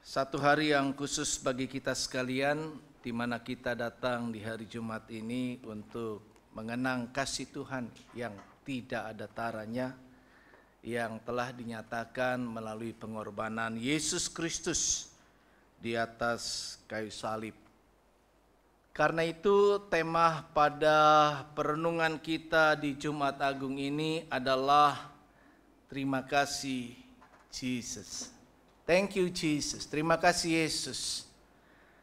Satu hari yang khusus bagi kita sekalian, di mana kita datang di hari Jumat ini untuk mengenang kasih Tuhan yang tidak ada taranya, yang telah dinyatakan melalui pengorbanan Yesus Kristus di atas kayu salib. Karena itu tema pada perenungan kita di Jumat Agung ini adalah terima kasih Jesus. Thank you Jesus, terima kasih Yesus.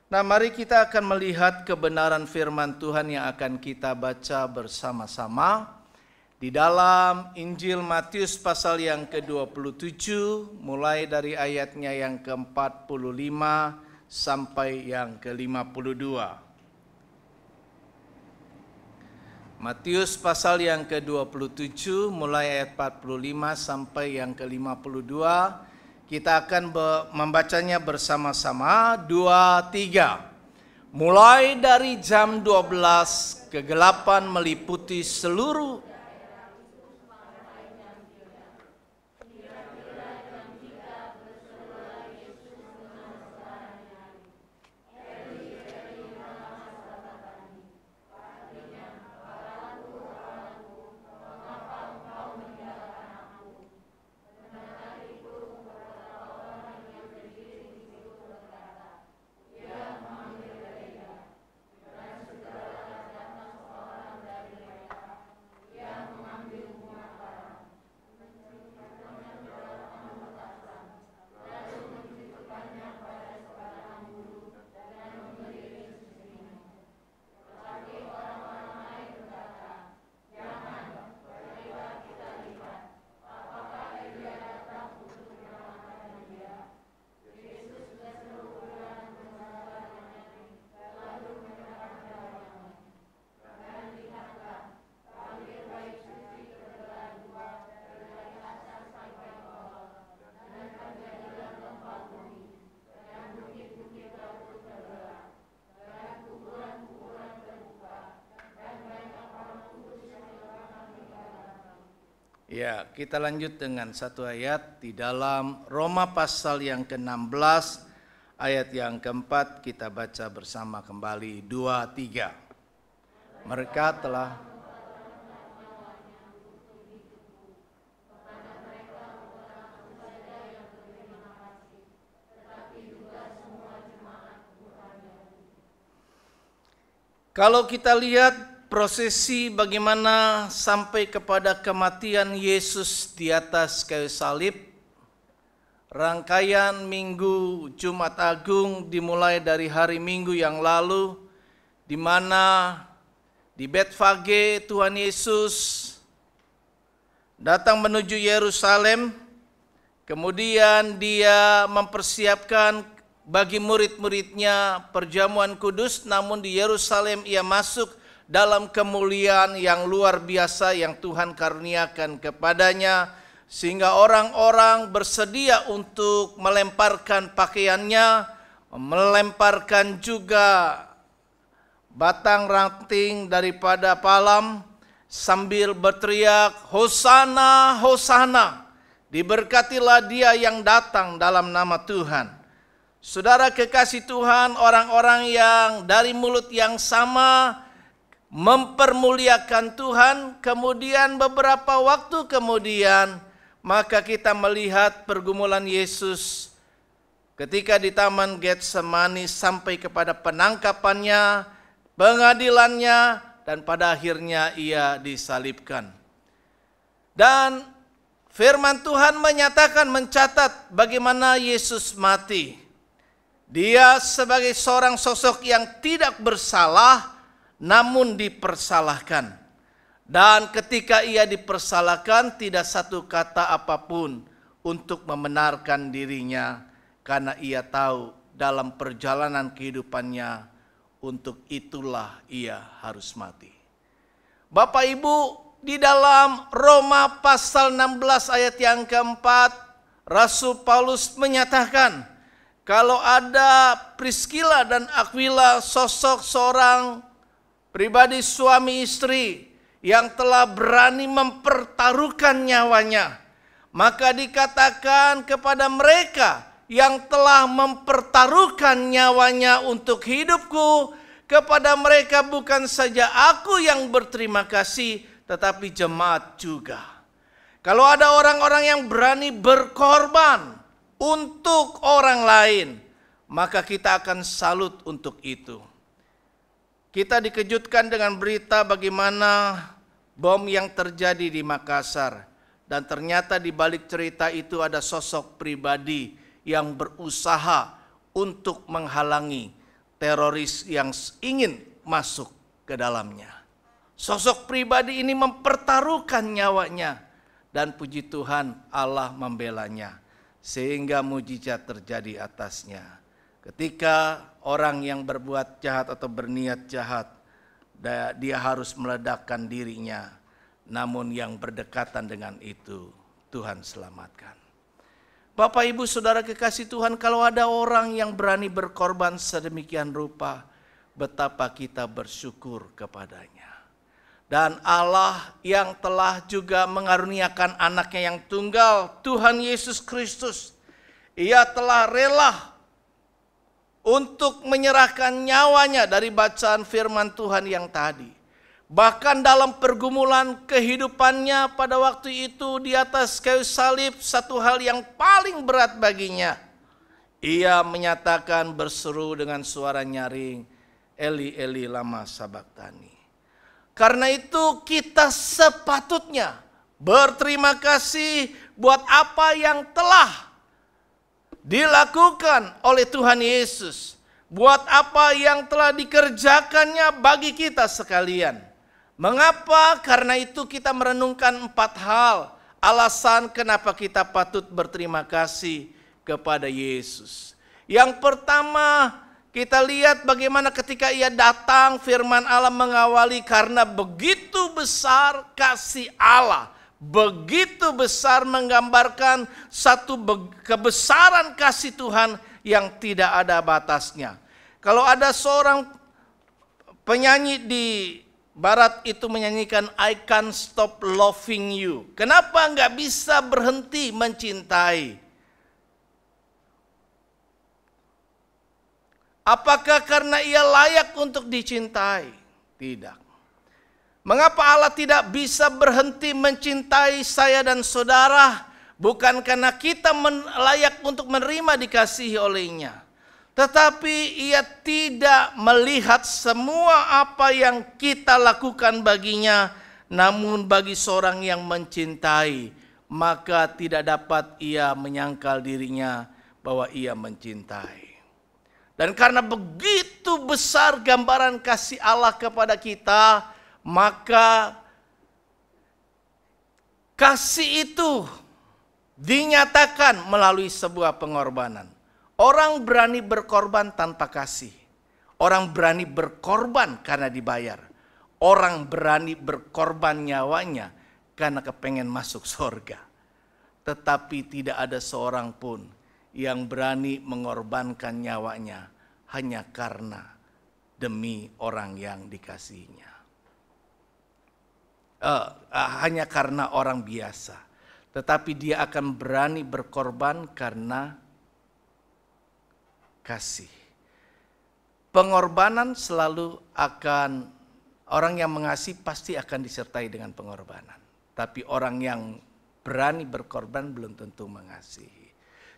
Nah, mari kita akan melihat kebenaran firman Tuhan yang akan kita baca bersama-sama di dalam Injil Matius pasal yang ke-27, mulai dari ayatnya yang ke-45 sampai yang ke-52. Matius pasal yang ke-27 mulai ayat 45 sampai yang ke-52. Kita akan membacanya bersama-sama 2-3. Mulai dari jam 12 kegelapan meliputi seluruh Ya, kita lanjut dengan satu ayat di dalam Roma pasal yang ke-16 ayat yang ke-4, kita baca bersama kembali 2-3. Mereka telah kalau kita lihat prosesi bagaimana sampai kepada kematian Yesus di atas kayu salib, rangkaian Minggu Jumat Agung dimulai dari hari Minggu yang lalu, di mana di Betfage Tuhan Yesus datang menuju Yerusalem, kemudian dia mempersiapkan bagi murid-muridnya perjamuan kudus, namun di Yerusalem ia masuk dalam kemuliaan yang luar biasa yang Tuhan karuniakan kepadanya, sehingga orang-orang bersedia untuk melemparkan pakaiannya, melemparkan juga batang ranting daripada palem, sambil berteriak, Hosana, Hosana, diberkatilah dia yang datang dalam nama Tuhan. Saudara kekasih Tuhan, orang-orang yang dari mulut yang sama mempermuliakan Tuhan, kemudian beberapa waktu kemudian maka kita melihat pergumulan Yesus ketika di Taman Getsemani sampai kepada penangkapannya, pengadilannya, dan pada akhirnya ia disalibkan. Dan firman Tuhan menyatakan, mencatat bagaimana Yesus mati. Dia sebagai seorang sosok yang tidak bersalah, namun dipersalahkan. Dan ketika ia dipersalahkan, tidak satu kata apapun untuk membenarkan dirinya, karena ia tahu dalam perjalanan kehidupannya, untuk itulah ia harus mati. Bapak Ibu, di dalam Roma pasal 16 ayat yang keempat, Rasul Paulus menyatakan, kalau ada Priscilla dan Aquila, sosok seorang pribadi suami istri yang telah berani mempertaruhkan nyawanya, maka dikatakan kepada mereka yang telah mempertaruhkan nyawanya untuk hidupku. Kepada mereka bukan saja aku yang berterima kasih, tetapi jemaat juga. Kalau ada orang-orang yang berani berkorban untuk orang lain, maka kita akan salut untuk itu. Kita dikejutkan dengan berita bagaimana bom yang terjadi di Makassar. Dan ternyata di balik cerita itu ada sosok pribadi yang berusaha untuk menghalangi teroris yang ingin masuk ke dalamnya. Sosok pribadi ini mempertaruhkan nyawanya, dan puji Tuhan Allah membelanya sehingga mujizat terjadi atasnya. Ketika orang yang berbuat jahat atau berniat jahat, dia harus meledakkan dirinya, namun yang berdekatan dengan itu Tuhan selamatkan. Bapak, Ibu, Saudara kekasih Tuhan, kalau ada orang yang berani berkorban sedemikian rupa, betapa kita bersyukur kepadanya. Dan Allah yang telah juga mengaruniakan anaknya yang tunggal, Tuhan Yesus Kristus, Ia telah rela untuk menyerahkan nyawanya dari bacaan firman Tuhan yang tadi. Bahkan dalam pergumulan kehidupannya pada waktu itu di atas kayu salib, satu hal yang paling berat baginya. Ia menyatakan berseru dengan suara nyaring, Eli Eli lama sabachthani. Karena itu kita sepatutnya berterima kasih buat apa yang telah dilakukan oleh Tuhan Yesus. Buat apa yang telah dikerjakannya bagi kita sekalian. Mengapa? Karena itu kita merenungkan 4 hal alasan kenapa kita patut berterima kasih kepada Yesus. Yang pertama, kita lihat bagaimana ketika Ia datang, firman Allah mengawali, karena begitu besar kasih Allah, begitu besar menggambarkan satu kebesaran kasih Tuhan yang tidak ada batasnya. Kalau ada seorang penyanyi di Barat itu menyanyikan I can't stop loving you. Kenapa nggak bisa berhenti mencintai? Apakah karena ia layak untuk dicintai? Tidak. Mengapa Allah tidak bisa berhenti mencintai saya dan saudara? Bukan karena kita layak untuk menerima dikasihi olehnya. Tetapi Ia tidak melihat semua apa yang kita lakukan baginya. Namun bagi seorang yang mencintai, maka tidak dapat ia menyangkal dirinya bahwa ia mencintai. Dan karena begitu besar gambaran kasih Allah kepada kita, maka kasih itu dinyatakan melalui sebuah pengorbanan. Orang berani berkorban tanpa kasih. Orang berani berkorban karena dibayar. Orang berani berkorban nyawanya karena kepengen masuk surga. Tetapi tidak ada seorang pun yang berani mengorbankan nyawanya hanya karena demi orang yang dikasihinya. Hanya karena orang biasa. Tetapi dia akan berani berkorban karena kasih. Pengorbanan selalu akan, orang yang mengasihi pasti akan disertai dengan pengorbanan. Tapi orang yang berani berkorban belum tentu mengasihi.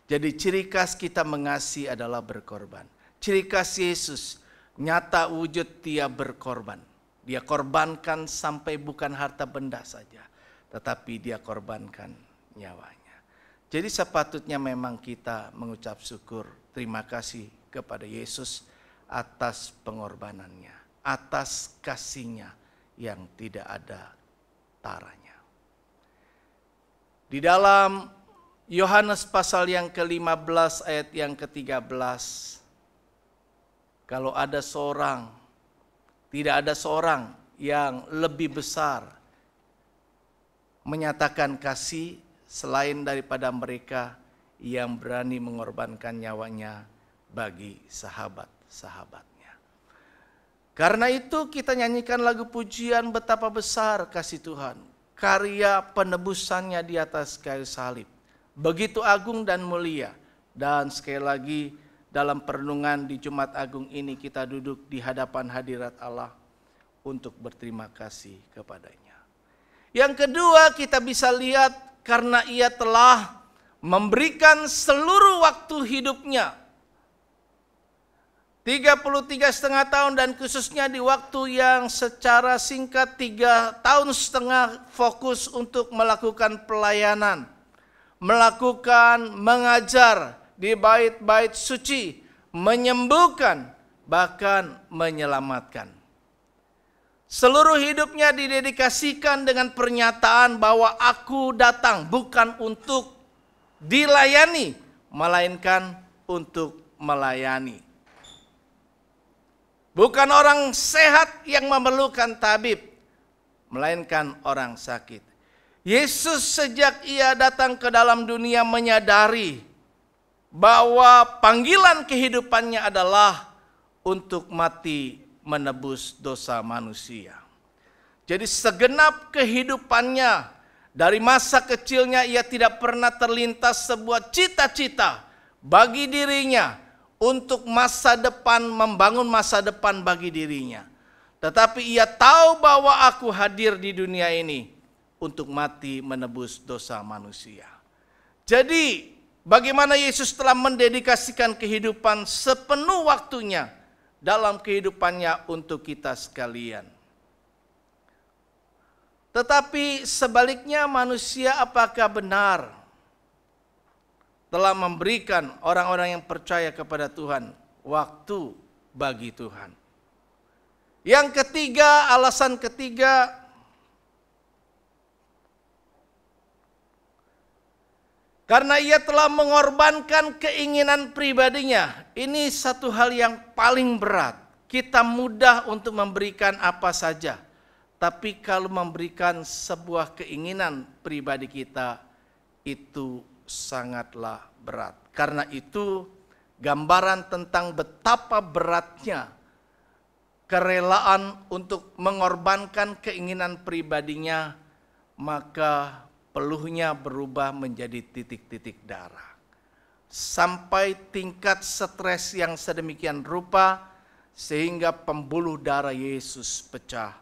Jadi ciri khas kita mengasihi adalah berkorban. Ciri khas Yesus nyata wujud Dia berkorban. Dia korbankan sampai bukan harta benda saja, tetapi Dia korbankan nyawanya. Jadi sepatutnya memang kita mengucap syukur, terima kasih kepada Yesus atas pengorbanannya, atas kasih-Nya yang tidak ada taranya. Di dalam Yohanes pasal yang ke-15 ayat yang ke-13, kalau ada seorang, tidak ada seorang yang lebih besar menyatakan kasih selain daripada mereka yang berani mengorbankan nyawanya bagi sahabat-sahabatnya. Karena itu kita nyanyikan lagu pujian betapa besar kasih Tuhan. Karya penebusannya di atas kayu salib. Begitu agung dan mulia Dan sekali lagi dalam perenungan di Jumat Agung ini kita duduk di hadapan hadirat Allah untuk berterima kasih kepadanya. Yang kedua kita bisa lihat karena ia telah memberikan seluruh waktu hidupnya, 33,5 tahun, dan khususnya di waktu yang secara singkat 3,5 tahun fokus untuk melakukan pelayanan, melakukan mengajar di bait-bait suci, menyembuhkan, bahkan menyelamatkan. Seluruh hidupnya didedikasikan dengan pernyataan bahwa aku datang bukan untuk dilayani, melainkan untuk melayani. Bukan orang sehat yang memerlukan tabib, melainkan orang sakit. Yesus sejak ia datang ke dalam dunia menyadari bahwa panggilan kehidupannya adalah untuk mati menebus dosa manusia. Jadi segenap kehidupannya, dari masa kecilnya ia tidak pernah terlintas sebuah cita-cita bagi dirinya untuk masa depan, membangun masa depan bagi dirinya. Tetapi ia tahu bahwa aku hadir di dunia ini untuk mati menebus dosa manusia. Jadi bagaimana Yesus telah mendedikasikan kehidupan sepenuh waktunya dalam kehidupannya untuk kita sekalian. Tetapi sebaliknya manusia apakah benar telah memberikan orang-orang yang percaya kepada Tuhan waktu bagi Tuhan? Yang ketiga, alasan ketiga, karena ia telah mengorbankan keinginan pribadinya. Ini satu hal yang paling berat. Kita mudah untuk memberikan apa saja, tapi kalau memberikan sebuah keinginan pribadi kita, itu sangatlah berat. Karena itu gambaran tentang betapa beratnya kerelaan untuk mengorbankan keinginan pribadinya, maka peluhnya berubah menjadi titik-titik darah. Sampai tingkat stres yang sedemikian rupa sehingga pembuluh darah Yesus pecah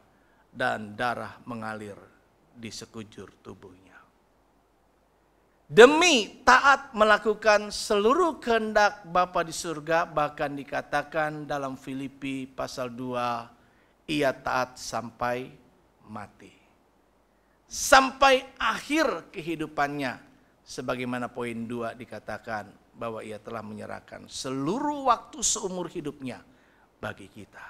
dan darah mengalir di sekujur tubuhnya. Demi taat melakukan seluruh kehendak Bapa di surga, bahkan dikatakan dalam Filipi pasal 2, ia taat sampai mati. Sampai akhir kehidupannya, sebagaimana poin 2 dikatakan bahwa ia telah menyerahkan seluruh waktu seumur hidupnya bagi kita.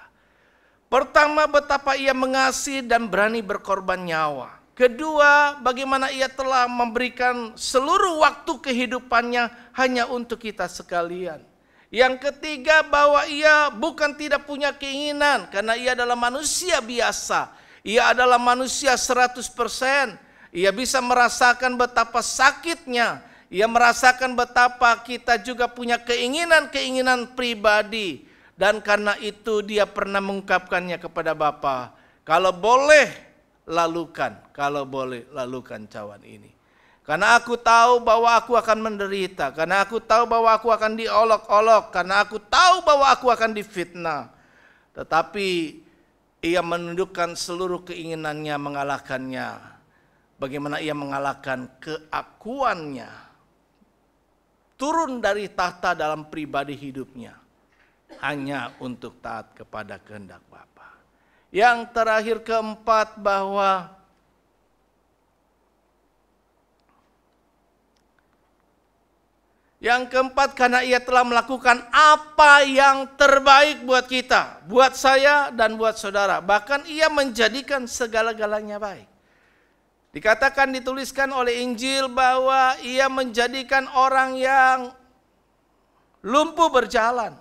Pertama, betapa ia mengasihi dan berani berkorban nyawa. Kedua, bagaimana ia telah memberikan seluruh waktu kehidupannya hanya untuk kita sekalian. Yang ketiga, bahwa ia bukan tidak punya keinginan karena ia adalah manusia biasa. Ia adalah manusia 100%. Ia bisa merasakan betapa sakitnya. Ia merasakan betapa kita juga punya keinginan-keinginan pribadi. Dan karena itu dia pernah mengungkapkannya kepada Bapa. Kalau boleh lalukan, kalau boleh lalukan cawan ini. Karena aku tahu bahwa aku akan menderita. Karena aku tahu bahwa aku akan diolok-olok. Karena aku tahu bahwa aku akan difitnah. Tetapi ia menundukkan seluruh keinginannya, mengalahkannya. Bagaimana ia mengalahkan keakuannya. Turun dari tahta dalam pribadi hidupnya. Hanya untuk taat kepada kehendak Bapa. Yang terakhir keempat, bahwa karena ia telah melakukan apa yang terbaik buat kita, buat saya dan buat saudara. Bahkan ia menjadikan segala-galanya baik. Dikatakan, dituliskan oleh Injil bahwa ia menjadikan orang yang lumpuh berjalan,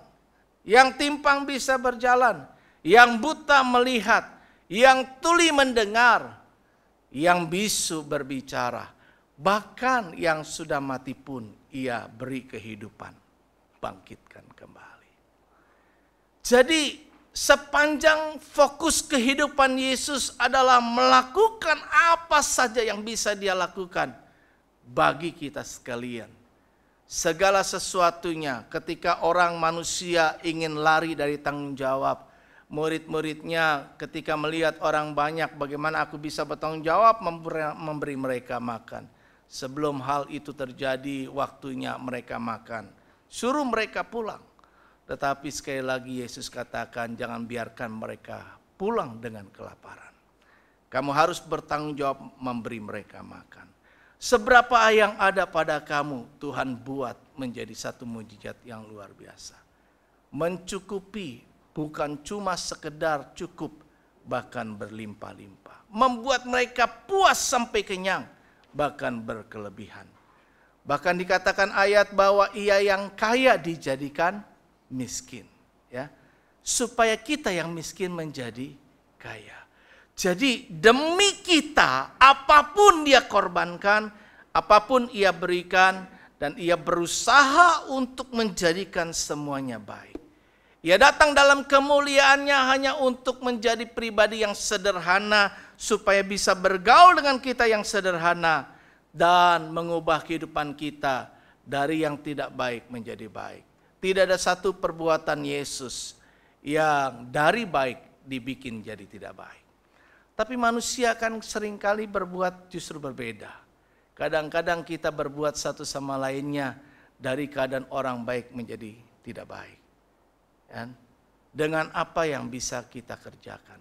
yang timpang bisa berjalan, yang buta melihat, yang tuli mendengar, yang bisu berbicara, bahkan yang sudah mati pun ia beri kehidupan, bangkitkan kembali. Jadi sepanjang fokus kehidupan Yesus adalah melakukan apa saja yang bisa dia lakukan bagi kita sekalian. segala sesuatunya. Ketika orang manusia ingin lari dari tanggung jawab, murid-muridnya ketika melihat orang banyak, bagaimana aku bisa bertanggung jawab memberi mereka makan. Sebelum hal itu terjadi, waktunya mereka makan. Suruh mereka pulang. Tetapi sekali lagi Yesus katakan, jangan biarkan mereka pulang dengan kelaparan. Kamu harus bertanggung jawab memberi mereka makan. Seberapa yang ada pada kamu, Tuhan buat menjadi satu mujizat yang luar biasa. Mencukupi, bukan cuma sekedar cukup, bahkan berlimpah-limpah. Membuat mereka puas sampai kenyang, bahkan berkelebihan. Bahkan dikatakan ayat bahwa ia yang kaya dijadikan miskin, ya, supaya kita yang miskin menjadi kaya. Jadi demi kita, apapun dia korbankan, apapun ia berikan, dan ia berusaha untuk menjadikan semuanya baik. Ia datang dalam kemuliaannya hanya untuk menjadi pribadi yang sederhana, supaya bisa bergaul dengan kita yang sederhana, dan mengubah kehidupan kita dari yang tidak baik menjadi baik. Tidak ada satu perbuatan Yesus yang dari baik dibikin jadi tidak baik. Tapi manusia kan seringkali berbuat justru berbeda. Kadang-kadang kita berbuat satu sama lainnya dari keadaan orang baik menjadi tidak baik. Dan dengan apa yang bisa kita kerjakan.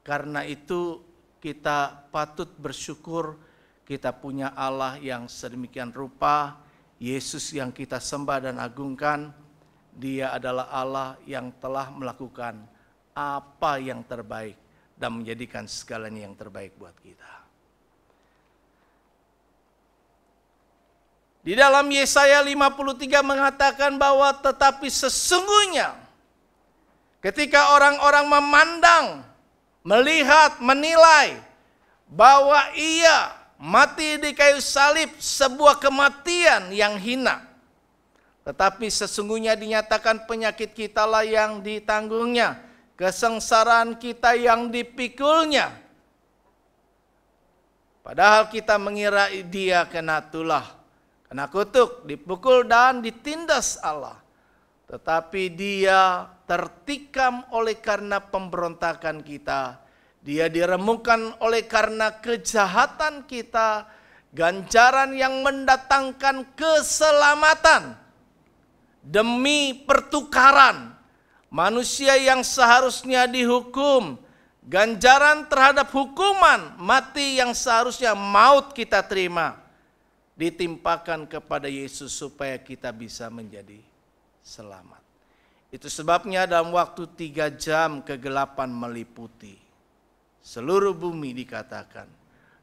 Karena itu kita patut bersyukur kita punya Allah yang sedemikian rupa, Yesus yang kita sembah dan agungkan. Dia adalah Allah yang telah melakukan apa yang terbaik dan menjadikan segalanya yang terbaik buat kita. Di dalam Yesaya 53 mengatakan bahwa tetapi sesungguhnya ketika orang-orang memandang, melihat, menilai bahwa ia mati di kayu salib sebuah kematian yang hina. Tetapi sesungguhnya dinyatakan penyakit kitalah yang ditanggungnya, kesengsaraan kita yang dipikulnya. Padahal kita mengira dia kena tulah, kena kutuk, dipukul dan ditindas Allah. Tetapi dia tertikam oleh karena pemberontakan kita. Dia diremukkan oleh karena kejahatan kita, ganjaran yang mendatangkan keselamatan. Demi pertukaran, manusia yang seharusnya dihukum, ganjaran terhadap hukuman mati yang seharusnya maut kita terima, ditimpakan kepada Yesus supaya kita bisa menjadi selamat. Itu sebabnya dalam waktu 3 jam kegelapan meliputi seluruh bumi dikatakan.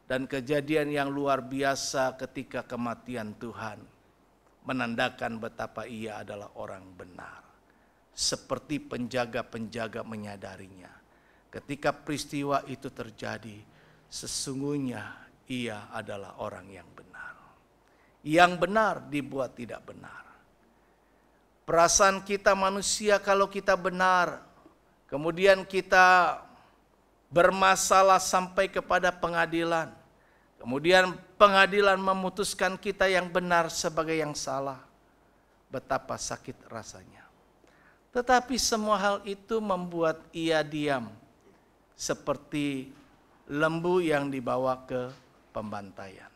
Dan kejadian yang luar biasa ketika kematian Tuhan menandakan betapa ia adalah orang benar. Seperti penjaga-penjaga menyadarinya. Ketika peristiwa itu terjadi, sesungguhnya ia adalah orang yang benar. Yang benar dibuat tidak benar. Perasaan kita manusia kalau kita benar, kemudian kita bermasalah sampai kepada pengadilan. Kemudian pengadilan memutuskan kita yang benar sebagai yang salah. Betapa sakit rasanya. Tetapi semua hal itu membuat ia diam. Seperti lembu yang dibawa ke pembantaian.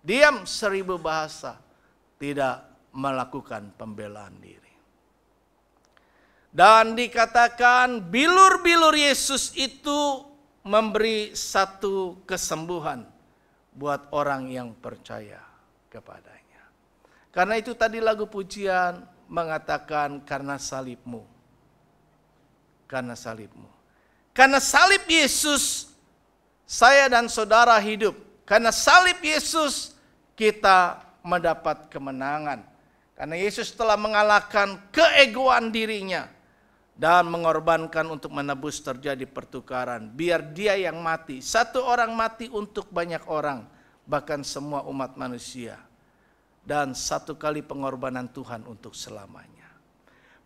Diam 1000 bahasa. Tidak melakukan pembelaan diri. Dan dikatakan bilur-bilur Yesus itu memberi satu kesembuhan buat orang yang percaya kepadanya. Karena itu tadi lagu pujian mengatakan karena salibmu. Karena salibmu. Karena salib Yesus saya dan saudara hidup. Karena salib Yesus kita mendapat kemenangan. Karena Yesus telah mengalahkan keegoan dirinya dan mengorbankan untuk menebus terjadi pertukaran. Biar dia yang mati. Satu orang mati untuk banyak orang. Bahkan semua umat manusia. Dan satu kali pengorbanan Tuhan untuk selamanya.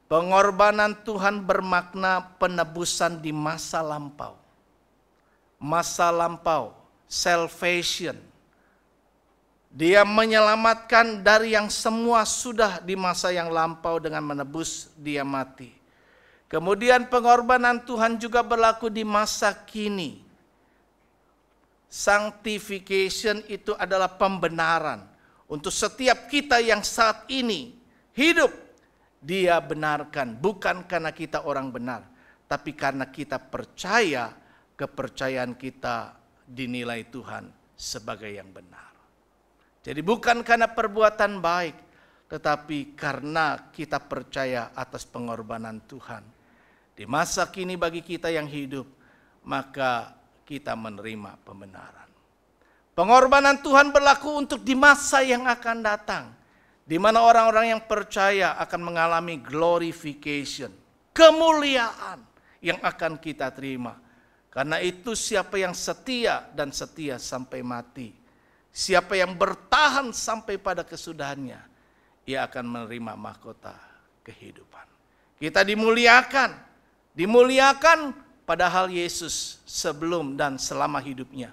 Pengorbanan Tuhan bermakna penebusan di masa lampau. Masa lampau. Salvation. Dia menyelamatkan dari yang semua sudah di masa yang lampau dengan menebus dia mati. Kemudian pengorbanan Tuhan juga berlaku di masa kini. Sanctification itu adalah pembenaran untuk setiap kita yang saat ini hidup. Dia benarkan bukan karena kita orang benar, tapi karena kita percaya, kepercayaan kita dinilai Tuhan sebagai yang benar. Jadi bukan karena perbuatan baik, tetapi karena kita percaya atas pengorbanan Tuhan. Di masa kini bagi kita yang hidup, maka kita menerima pembenaran. Pengorbanan Tuhan berlaku untuk di masa yang akan datang, di mana orang-orang yang percaya akan mengalami glorification, kemuliaan yang akan kita terima. Karena itu siapa yang setia dan setia sampai mati, siapa yang bertahan sampai pada kesudahannya, ia akan menerima mahkota kehidupan. Kita dimuliakan padahal Yesus sebelum dan selama hidupnya.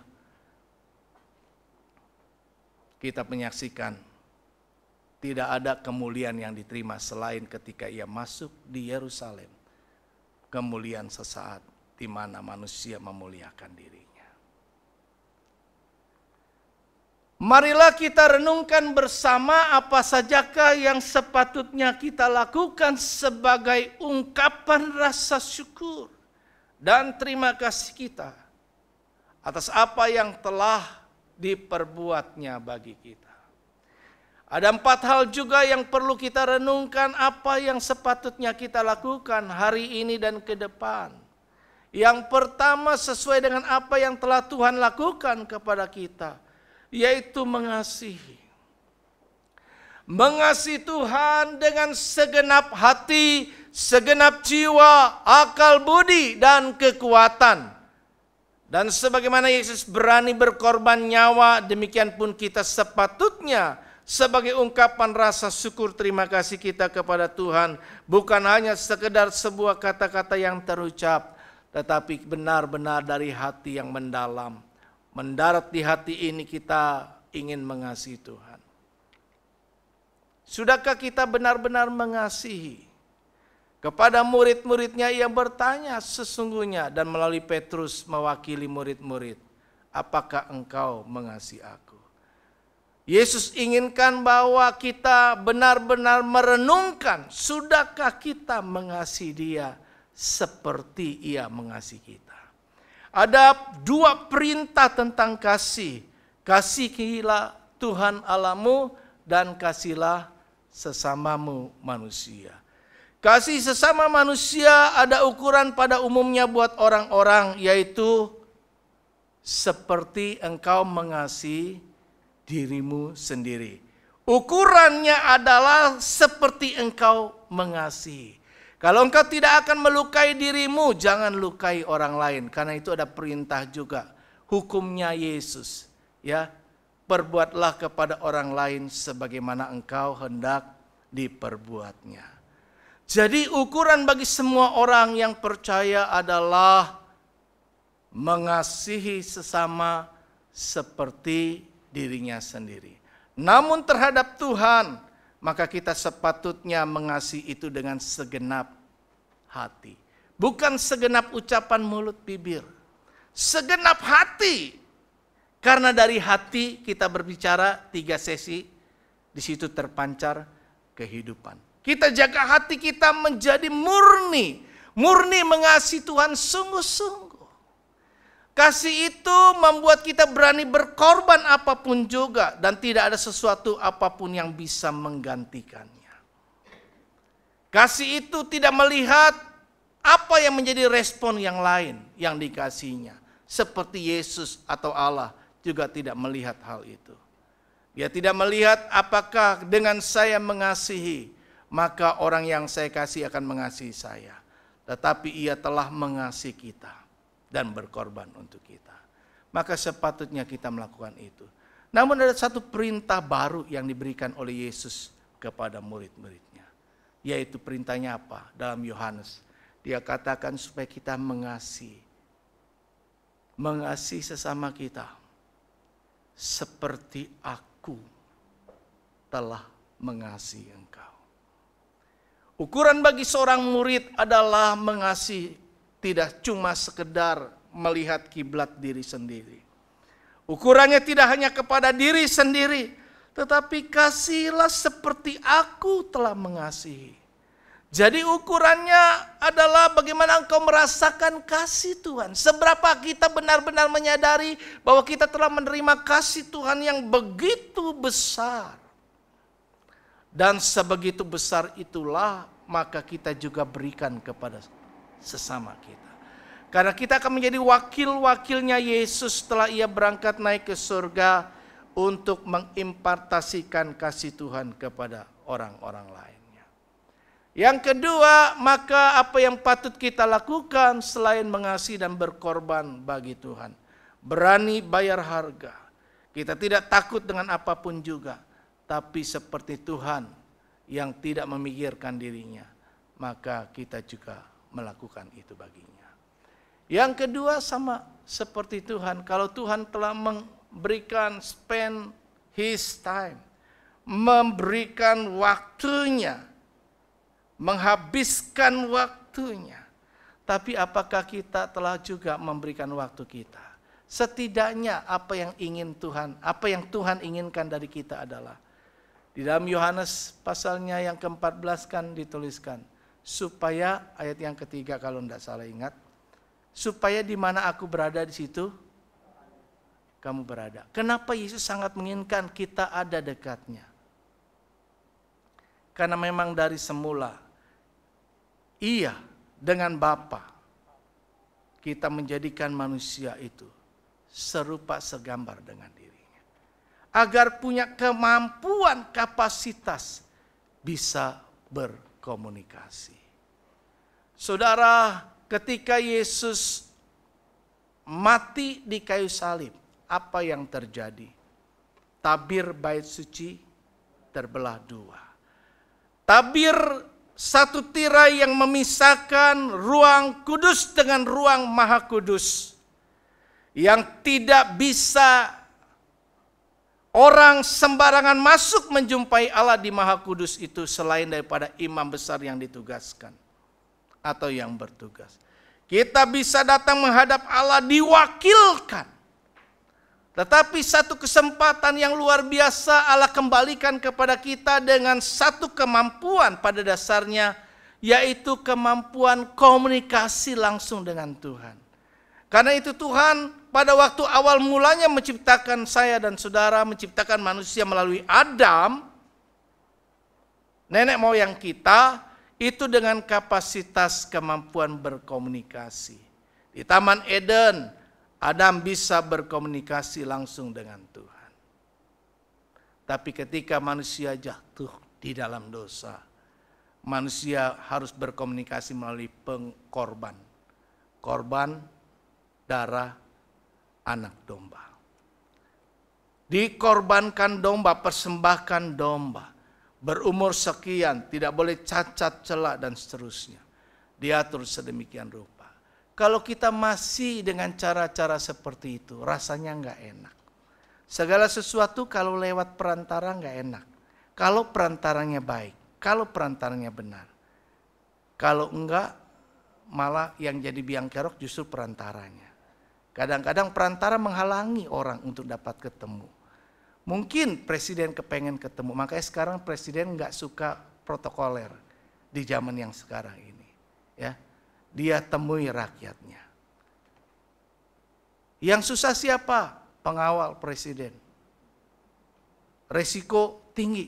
Kita menyaksikan tidak ada kemuliaan yang diterima selain ketika ia masuk di Yerusalem. Kemuliaan sesaat di mana manusia memuliakan dirinya. Marilah kita renungkan bersama apa sajakah yang sepatutnya kita lakukan sebagai ungkapan rasa syukur dan terima kasih kita atas apa yang telah diperbuatnya bagi kita. Ada 4 hal juga yang perlu kita renungkan apa yang sepatutnya kita lakukan hari ini dan ke depan. Yang pertama sesuai dengan apa yang telah Tuhan lakukan kepada kita, yaitu mengasihi. Mengasihi Tuhan dengan segenap hati, segenap jiwa, akal budi, dan kekuatan. Dan sebagaimana Yesus berani berkorban nyawa, demikian pun kita sepatutnya sebagai ungkapan rasa syukur terima kasih kita kepada Tuhan, bukan hanya sekedar sebuah kata-kata yang terucap, tetapi benar-benar dari hati yang mendalam. Mendarat di hati ini kita ingin mengasihi Tuhan. Sudahkah kita benar-benar mengasihi? Kepada murid-muridnya ia bertanya sesungguhnya, dan melalui Petrus mewakili murid-murid, apakah engkau mengasihi aku? Yesus inginkan bahwa kita benar-benar merenungkan, sudahkah kita mengasihi dia seperti ia mengasihi kita. Ada 2 perintah tentang kasih. Kasihilah Tuhan Allahmu dan kasihilah sesamamu manusia. Kasih sesama manusia ada ukuran pada umumnya buat orang-orang, yaitu seperti engkau mengasihi dirimu sendiri. Ukurannya adalah seperti engkau mengasihi. Kalau engkau tidak akan melukai dirimu, jangan lukai orang lain. Karena itu ada perintah juga. Hukumnya Yesus. Ya, perbuatlah kepada orang lain sebagaimana engkau hendak diperbuatnya. Jadi ukuran bagi semua orang yang percaya adalah mengasihi sesama seperti dirinya sendiri. Namun terhadap Tuhan, maka kita sepatutnya mengasihi itu dengan segenap hati. Bukan segenap ucapan mulut bibir. Segenap hati. Karena dari hati kita berbicara 3 sesi, di situ terpancar kehidupan. Kita jaga hati kita menjadi murni. Murni mengasihi Tuhan sungguh-sungguh. Kasih itu membuat kita berani berkorban apapun juga, dan tidak ada sesuatu apapun yang bisa menggantikannya. Kasih itu tidak melihat apa yang menjadi respon yang lain yang dikasihinya. Seperti Yesus atau Allah juga tidak melihat hal itu. Dia tidak melihat apakah dengan saya mengasihi, maka orang yang saya kasih akan mengasihi saya. Tetapi ia telah mengasihi kita dan berkorban untuk kita. Maka sepatutnya kita melakukan itu. Namun ada satu perintah baru yang diberikan oleh Yesus kepada murid-muridnya. Yaitu perintahnya apa? Dalam Yohanes. Dia katakan supaya kita mengasihi. Mengasihi sesama kita. Seperti aku aku telah mengasihi engkau. Ukuran bagi seorang murid adalah mengasihi tidak cuma sekedar melihat kiblat diri sendiri. Ukurannya tidak hanya kepada diri sendiri, tetapi kasihilah seperti aku telah mengasihi. Jadi ukurannya adalah bagaimana engkau merasakan kasih Tuhan. Seberapa kita benar-benar menyadari bahwa kita telah menerima kasih Tuhan yang begitu besar. Dan sebegitu besar itulah maka kita juga berikan kepada sesama kita. Karena kita akan menjadi wakil-wakilnya Yesus setelah ia berangkat naik ke surga untuk mengimpartasikan kasih Tuhan kepada orang-orang lainnya. Yang kedua, maka apa yang patut kita lakukan selain mengasihi dan berkorban bagi Tuhan? Berani bayar harga. Kita tidak takut dengan apapun juga. Tapi seperti Tuhan yang tidak memikirkan dirinya, maka kita juga melakukan itu baginya. Yang kedua sama seperti Tuhan. Kalau Tuhan telah memberikan spend his time, memberikan waktunya, menghabiskan waktunya. Tapi apakah kita telah juga memberikan waktu kita? Setidaknya apa yang Tuhan inginkan dari kita adalah di dalam Yohanes pasalnya yang ke-14 kan dituliskan, supaya ayat yang ketiga kalau tidak salah ingat, supaya di mana aku berada di situ kamu berada. Kenapa Yesus sangat menginginkan kita ada dekatnya? Karena memang dari semula Ia dengan Bapa kita menjadikan manusia itu serupa segambar dengan dirinya. Agar punya kemampuan kapasitas bisa berkomunikasi. Saudara, ketika Yesus mati di kayu salib, apa yang terjadi? Tabir bait suci terbelah dua. Tabir satu tirai yang memisahkan ruang kudus dengan ruang maha kudus. Yang tidak bisa orang sembarangan masuk menjumpai Allah di Maha Kudus itu selain daripada imam besar yang ditugaskan atau yang bertugas. Kita bisa datang menghadap Allah diwakilkan. Tetapi satu kesempatan yang luar biasa Allah kembalikan kepada kita dengan satu kemampuan pada dasarnya, yaitu kemampuan komunikasi langsung dengan Tuhan. Karena itu Tuhan pada waktu awal mulanya menciptakan saya dan saudara, menciptakan manusia melalui Adam, nenek moyang kita, itu dengan kapasitas kemampuan berkomunikasi. Di Taman Eden, Adam bisa berkomunikasi langsung dengan Tuhan. Tapi ketika manusia jatuh di dalam dosa, manusia harus berkomunikasi melalui pengkorban. Korban darah anak domba. Dikorbankan domba, persembahkan domba. Berumur sekian, tidak boleh cacat, celak dan seterusnya. Diatur sedemikian rupa. Kalau kita masih dengan cara-cara seperti itu, rasanya enggak enak. Segala sesuatu kalau lewat perantara enggak enak. Kalau perantaranya baik, kalau perantaranya benar. Kalau enggak, malah yang jadi biang kerok justru perantaranya. Kadang-kadang perantara menghalangi orang untuk dapat ketemu. Mungkin presiden kepengen ketemu, makanya sekarang presiden nggak suka protokoler di zaman yang sekarang ini. Ya, dia temui rakyatnya. Yang susah siapa? Pengawal presiden. Resiko tinggi.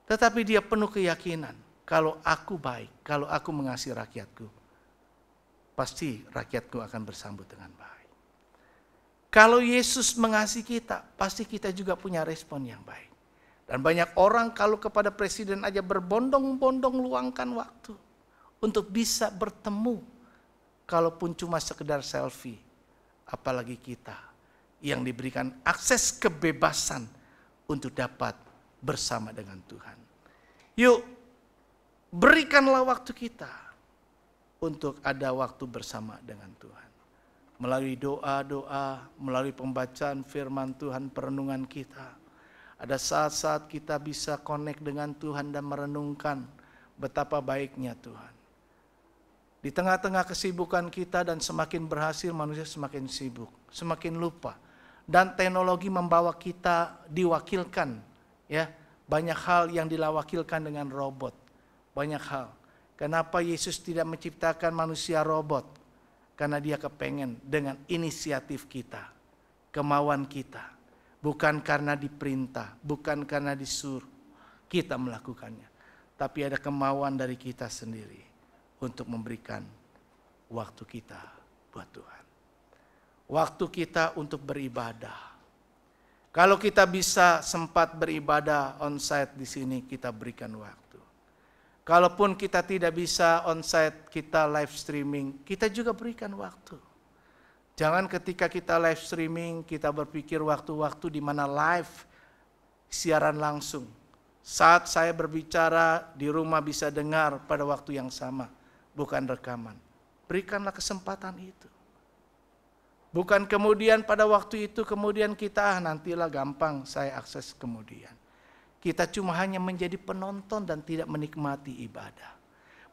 Tetapi dia penuh keyakinan, kalau aku baik, kalau aku mengasihi rakyatku, pasti rakyatku akan bersambut dengan baik. Kalau Yesus mengasihi kita, pasti kita juga punya respon yang baik. Dan banyak orang kalau kepada presiden aja berbondong-bondong luangkan waktu untuk bisa bertemu. Kalaupun cuma sekedar selfie, apalagi kita yang diberikan akses kebebasan untuk dapat bersama dengan Tuhan. Yuk, berikanlah waktu kita untuk ada waktu bersama dengan Tuhan. Melalui doa-doa, melalui pembacaan firman Tuhan, perenungan kita. Ada saat-saat kita bisa connect dengan Tuhan dan merenungkan betapa baiknya Tuhan. Di tengah-tengah kesibukan kita dan semakin berhasil, manusia semakin sibuk, semakin lupa. Dan teknologi membawa kita diwakilkan, ya, banyak hal yang diwakilkan dengan robot, banyak hal. Kenapa Yesus tidak menciptakan manusia robot? Karena dia kepengen dengan inisiatif kita, kemauan kita. Bukan karena diperintah, bukan karena disuruh kita melakukannya. Tapi ada kemauan dari kita sendiri untuk memberikan waktu kita buat Tuhan. Waktu kita untuk beribadah. Kalau kita bisa sempat beribadah onsite di sini, kita berikan waktu. Kalaupun kita tidak bisa onsite, kita live streaming, kita juga berikan waktu. Jangan ketika kita live streaming, kita berpikir waktu-waktu di mana live siaran langsung. Saat saya berbicara di rumah bisa dengar pada waktu yang sama, bukan rekaman. Berikanlah kesempatan itu. Bukan kemudian pada waktu itu kemudian kita nantilah gampang saya akses kemudian. Kita cuma hanya menjadi penonton dan tidak menikmati ibadah.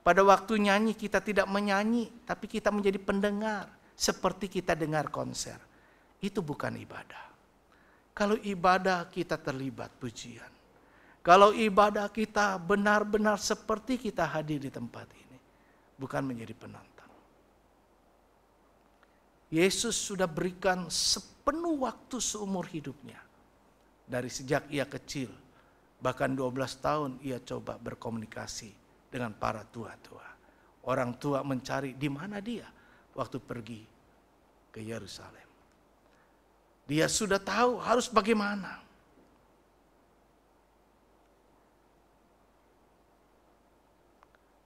Pada waktu nyanyi kita tidak menyanyi, tapi kita menjadi pendengar. Seperti kita dengar konser. Itu bukan ibadah. Kalau ibadah kita terlibat pujian. Kalau ibadah kita benar-benar seperti kita hadir di tempat ini. Bukan menjadi penonton. Yesus sudah berikan sepenuh waktu seumur hidupnya. Dari sejak ia kecil. Bahkan 12 tahun ia coba berkomunikasi dengan para tua-tua. Orang tua mencari di mana dia waktu pergi ke Yerusalem. Dia sudah tahu harus bagaimana.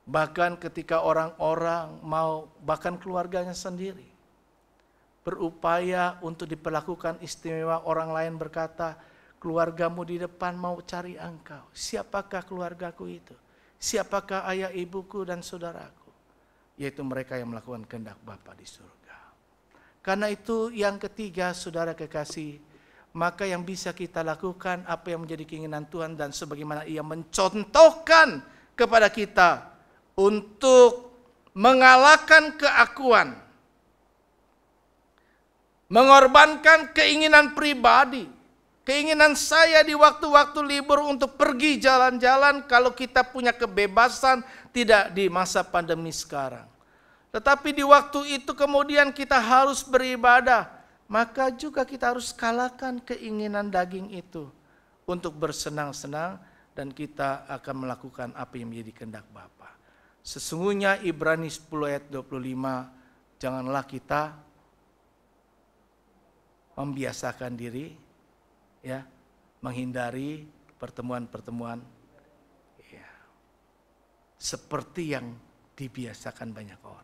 Bahkan ketika orang-orang mau, bahkan keluarganya sendiri, berupaya untuk diperlakukan istimewa, orang lain berkata, keluargamu di depan mau cari engkau. Siapakah keluargaku itu? Siapakah ayah ibuku dan saudaraku? Yaitu mereka yang melakukan kehendak Bapa di surga. Karena itu yang ketiga, saudara kekasih, maka yang bisa kita lakukan apa yang menjadi keinginan Tuhan dan sebagaimana ia mencontohkan kepada kita untuk mengalahkan keakuan, mengorbankan keinginan pribadi, keinginan saya di waktu-waktu libur untuk pergi jalan-jalan kalau kita punya kebebasan, tidak di masa pandemi sekarang. Tetapi di waktu itu kemudian kita harus beribadah. Maka juga kita harus kalahkan keinginan daging itu. Untuk bersenang-senang dan kita akan melakukan apa yang menjadi kehendak Bapa. Sesungguhnya Ibrani 10 ayat 25. Janganlah kita membiasakan diri, ya, menghindari pertemuan-pertemuan, ya, seperti yang dibiasakan banyak orang.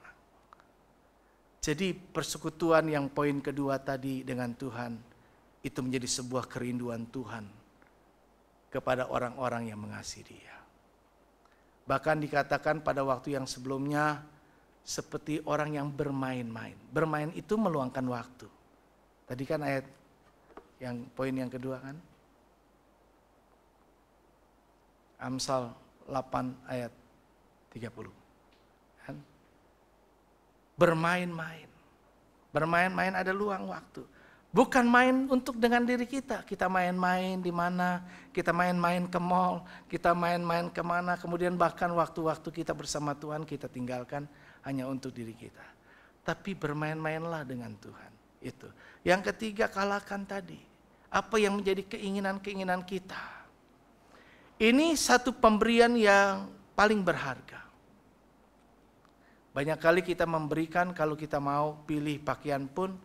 Jadi persekutuan yang poin kedua tadi dengan Tuhan, itu menjadi sebuah kerinduan Tuhan kepada orang-orang yang mengasihi Dia. Bahkan dikatakan pada waktu yang sebelumnya, seperti orang yang bermain-main. Bermain itu meluangkan waktu. Tadi kan ayat yang poin yang kedua kan? Amsal 8 ayat 30. Kan? Bermain-main. Bermain-main ada luang waktu. Bukan main untuk dengan diri kita. Kita main-main di mana, kita main-main ke mall, kita main-main kemana, kemudian bahkan waktu-waktu kita bersama Tuhan kita tinggalkan hanya untuk diri kita. Tapi bermain-mainlah dengan Tuhan. Itu. Yang ketiga, kalahkan tadi. Apa yang menjadi keinginan-keinginan kita. Ini satu pemberian yang paling berharga. Banyak kali kita memberikan kalau kita mau pilih pakaian pun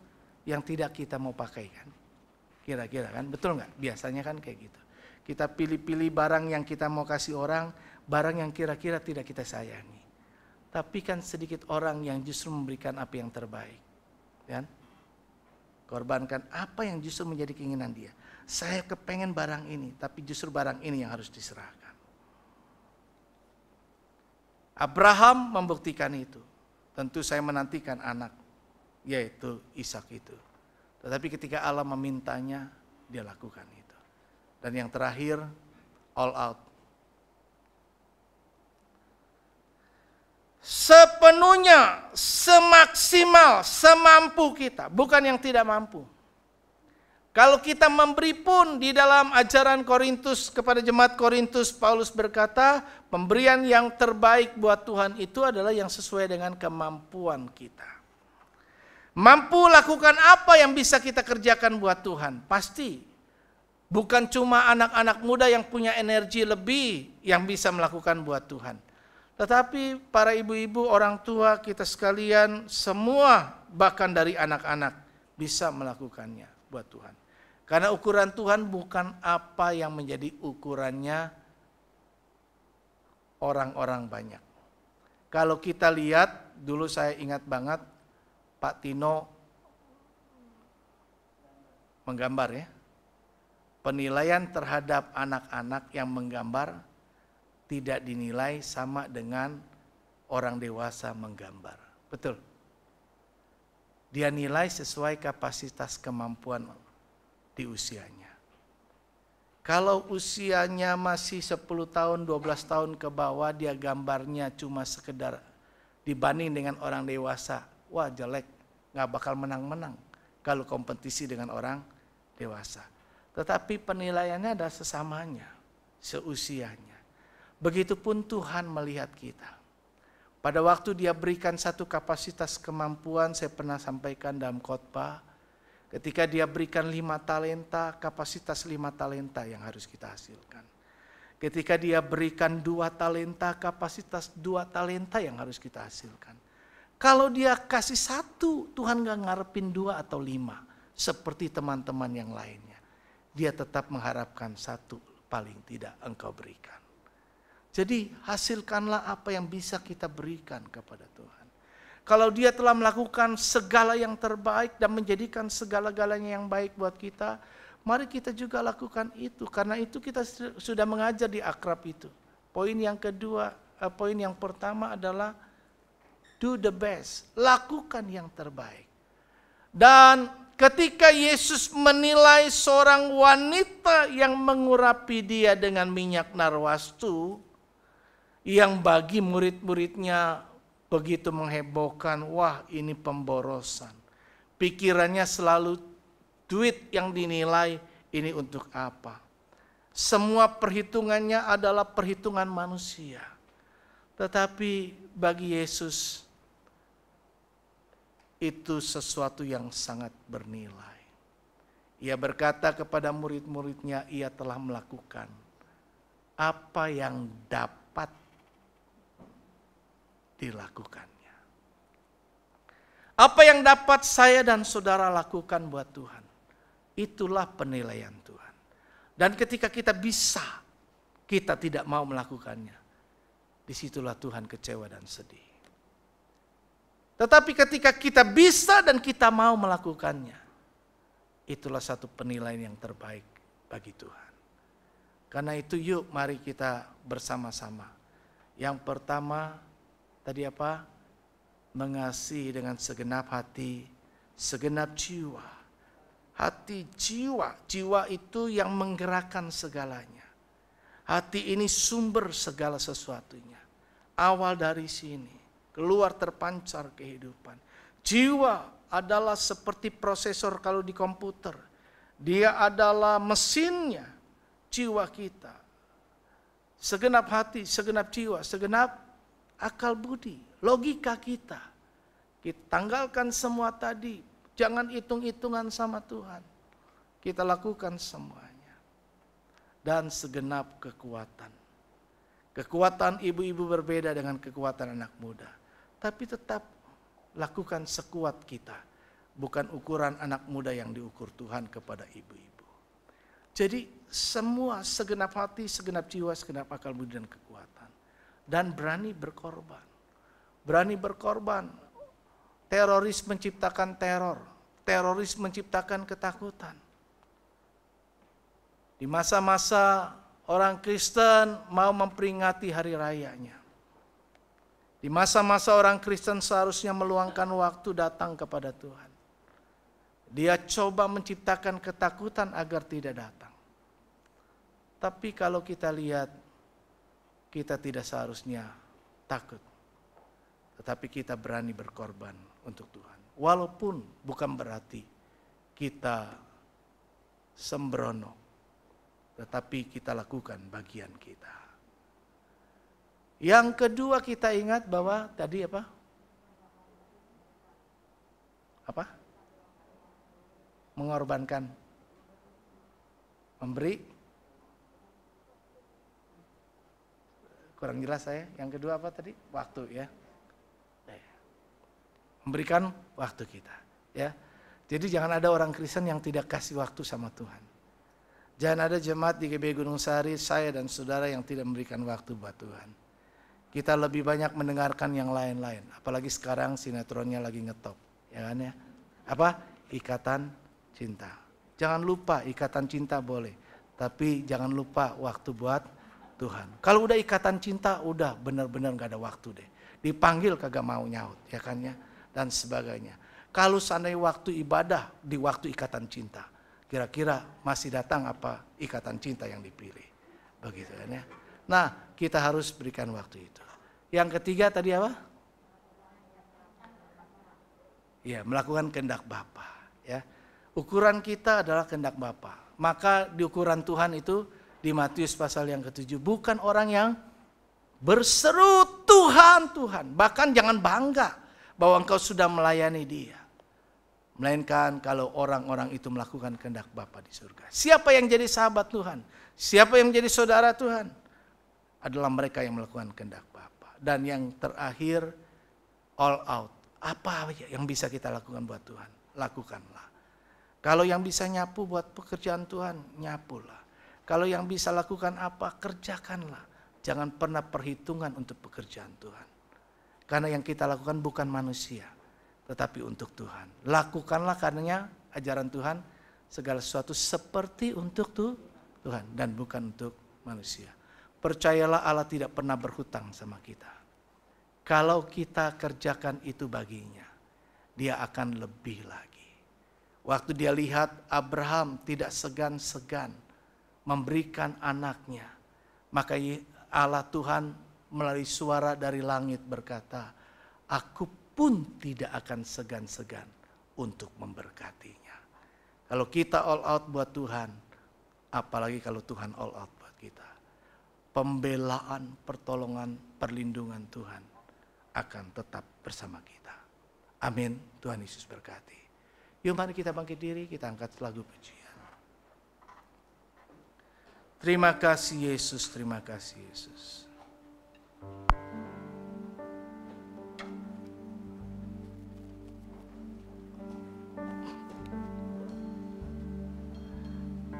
yang tidak kita mau pakai kan. Kira-kira kan, betul nggak? Biasanya kan kayak gitu. Kita pilih-pilih barang yang kita mau kasih orang, barang yang kira-kira tidak kita sayangi. Tapi kan sedikit orang yang justru memberikan apa yang terbaik. Kan? Korbankan apa yang justru menjadi keinginan dia. Saya kepengen barang ini, tapi justru barang ini yang harus diserahkan. Abraham membuktikan itu. Tentu saya menantikan anak, yaitu Ishak itu. Tetapi ketika Allah memintanya, dia lakukan itu. Dan yang terakhir, all out. Sepenuhnya, semaksimal, semampu kita, bukan yang tidak mampu. Kalau kita memberi pun di dalam ajaran Korintus kepada jemaat Korintus, Paulus berkata, pemberian yang terbaik buat Tuhan itu adalah yang sesuai dengan kemampuan kita. Mampu lakukan apa yang bisa kita kerjakan buat Tuhan? Pasti. Bukan cuma anak-anak muda yang punya energi lebih yang bisa melakukan buat Tuhan. Tetapi para ibu-ibu, orang tua kita sekalian, semua bahkan dari anak-anak bisa melakukannya buat Tuhan. Karena ukuran Tuhan bukan apa yang menjadi ukurannya orang-orang banyak. Kalau kita lihat, dulu saya ingat banget Pak Tino menggambar ya. Penilaian terhadap anak-anak yang menggambar tidak dinilai sama dengan orang dewasa menggambar. Betul. Dia nilai sesuai kapasitas kemampuan di usianya. Kalau usianya masih 10 tahun, 12 tahun ke bawah, dia gambarnya cuma sekedar dibanding dengan orang dewasa. Wah jelek, gak bakal menang-menang kalau kompetisi dengan orang dewasa. Tetapi penilaiannya ada sesamanya, seusianya. Begitupun Tuhan melihat kita. Pada waktu dia berikan satu kapasitas kemampuan, saya pernah sampaikan dalam khotbah, ketika dia berikan 5 talenta, kapasitas 5 talenta yang harus kita hasilkan. Ketika dia berikan 2 talenta, kapasitas 2 talenta yang harus kita hasilkan. Kalau dia kasih 1, Tuhan gak ngarepin 2 atau 5, seperti teman-teman yang lainnya. Dia tetap mengharapkan 1 paling tidak engkau berikan. Jadi hasilkanlah apa yang bisa kita berikan kepada Tuhan. Kalau dia telah melakukan segala yang terbaik dan menjadikan segala-galanya yang baik buat kita, mari kita juga lakukan itu. Karena itu kita sudah mengajar di akrab itu. Poin yang kedua, poin yang pertama adalah do the best. Lakukan yang terbaik. Dan ketika Yesus menilai seorang wanita yang mengurapi dia dengan minyak narwastu, yang bagi murid-muridnya begitu menghebohkan, wah ini pemborosan. Pikirannya selalu duit yang dinilai ini untuk apa. Semua perhitungannya adalah perhitungan manusia. Tetapi bagi Yesus itu sesuatu yang sangat bernilai. Ia berkata kepada murid-muridnya, ia telah melakukan apa yang dapat dilakukannya. Apa yang dapat saya dan saudara lakukan buat Tuhan, itulah penilaian Tuhan. Dan ketika kita bisa, kita tidak mau melakukannya, disitulah Tuhan kecewa dan sedih. Tetapi ketika kita bisa dan kita mau melakukannya, itulah satu penilaian yang terbaik bagi Tuhan. Karena itu yuk mari kita bersama-sama. Yang pertama, tadi apa? Mengasihi dengan segenap hati, segenap jiwa. Hati jiwa, jiwa itu yang menggerakkan segalanya. Hati ini sumber segala sesuatunya. Awal dari sini, keluar terpancar kehidupan. Jiwa adalah seperti prosesor kalau di komputer. Dia adalah mesinnya, jiwa kita. Segenap hati, segenap jiwa, segenap akal budi, logika kita. Kita tanggalkan semua tadi. Jangan hitung-hitungan sama Tuhan. Kita lakukan semuanya. Dan segenap kekuatan. Kekuatan ibu-ibu berbeda dengan kekuatan anak muda. Tapi tetap lakukan sekuat kita. Bukan ukuran anak muda yang diukur Tuhan kepada ibu-ibu. Jadi semua segenap hati, segenap jiwa, segenap akal budi dan kekuatan. Dan berani berkorban. Berani berkorban. Teroris menciptakan teror. Teroris menciptakan ketakutan. Di masa-masa orang Kristen mau memperingati hari rayanya. Di masa-masa orang Kristen seharusnya meluangkan waktu datang kepada Tuhan. Dia coba menciptakan ketakutan agar tidak datang. Tapi kalau kita lihat, kita tidak seharusnya takut. Tetapi kita berani berkorban untuk Tuhan. Walaupun bukan berarti kita sembrono, tetapi kita lakukan bagian kita. Yang kedua kita ingat bahwa tadi apa? Apa? Mengorbankan. Memberi. Kurang jelas saya. Yang kedua apa tadi? Waktu ya. Memberikan waktu kita. Ya. Jadi jangan ada orang Kristen yang tidak kasih waktu sama Tuhan. Jangan ada jemaat di GBI Gunung Sahari, saya dan saudara yang tidak memberikan waktu buat Tuhan. Kita lebih banyak mendengarkan yang lain-lain. Apalagi sekarang sinetronnya lagi ngetop. Ya kan ya? Apa? Ikatan cinta. Jangan lupa ikatan cinta boleh. Tapi jangan lupa waktu buat Tuhan. Kalau udah ikatan cinta, udah benar-benar gak ada waktu deh. Dipanggil kagak mau nyaut. Ya kan ya? Dan sebagainya. Kalau seandainya waktu ibadah di waktu ikatan cinta, kira-kira masih datang apa ikatan cinta yang dipilih? Begitu kan ya. Nah, kita harus berikan waktu itu. Yang ketiga tadi apa? Ya, melakukan kehendak Bapa. Ya, ukuran kita adalah kehendak Bapa. Maka di ukuran Tuhan itu di Matius pasal yang ke-7 bukan orang yang berseru Tuhan, Tuhan. Bahkan jangan bangga bahwa engkau sudah melayani Dia. Melainkan kalau orang-orang itu melakukan kehendak Bapa di surga. Siapa yang jadi sahabat Tuhan? Siapa yang menjadi saudara Tuhan? Adalah mereka yang melakukan kehendak Bapa. Dan yang terakhir, all out. Apa yang bisa kita lakukan buat Tuhan? Lakukanlah. Kalau yang bisa nyapu buat pekerjaan Tuhan, nyapulah. Kalau yang bisa lakukan apa, kerjakanlah. Jangan pernah perhitungan untuk pekerjaan Tuhan. Karena yang kita lakukan bukan manusia, tetapi untuk Tuhan. Lakukanlah karenanya ajaran Tuhan, segala sesuatu seperti untuk Tuhan dan bukan untuk manusia. Percayalah Allah tidak pernah berhutang sama kita. Kalau kita kerjakan itu baginya, Dia akan lebih lagi. Waktu Dia lihat Abraham tidak segan-segan memberikan anaknya, maka Allah Tuhan melalui suara dari langit berkata, aku pun tidak akan segan-segan untuk memberkatinya. Kalau kita all out buat Tuhan, apalagi kalau Tuhan all out buat kita. Pembelaan, pertolongan, perlindungan Tuhan akan tetap bersama kita. Amin. Tuhan Yesus berkati. Yuk mari kita bangkit diri, kita angkat lagu pujian. Terima kasih Yesus, terima kasih Yesus.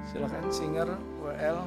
Silakan singer WL.